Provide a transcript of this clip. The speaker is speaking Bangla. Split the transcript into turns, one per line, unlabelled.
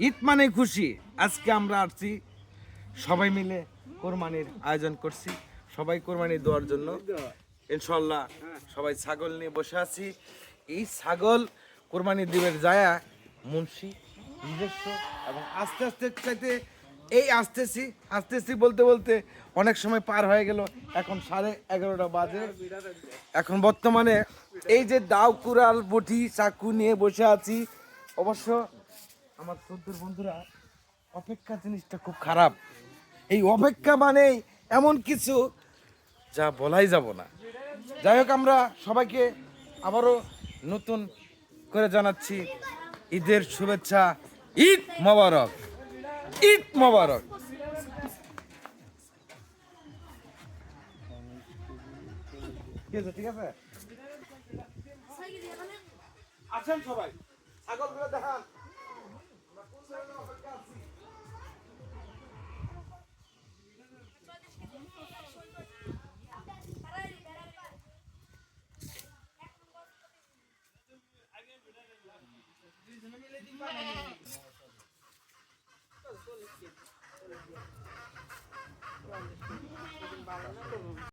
ঈদ মানে খুশি। আজকে আমরা আসছি সবাই মিলে কোরবানির আয়োজন করছি, সবাই কোরবানি দেওয়ার জন্য। ইনশাল্লাহ সবাই ছাগল নিয়ে বসে আছি। এই ছাগল কোরবানি দিবের যায়া মুন্সি নিজস্ব এবং আস্তে আস্তে চাইতে এই আসতেছি বলতে বলতে অনেক সময় পার হয়ে গেল। এখন 11:30 বাজে। এখন বর্তমানে এই যে দাও কুড়াল বটি চাকু নিয়ে বসে আছি। অবশ্য আমার শ্রদ্ধের বন্ধুরা, অপেক্ষা জিনিসটা খুব খারাপ। এই অপেক্ষা মানেই এমন কিছু যা বলাই যাব না। যাই হোক, আমরা সবাইকে আবারও নতুন করে জানাচ্ছি ঈদের শুভেচ্ছা। ঈদ মোবারক, ঈদ মোবারক। ঠিক আছে, আসেন সবাই, ছাগলগুলো দেখান।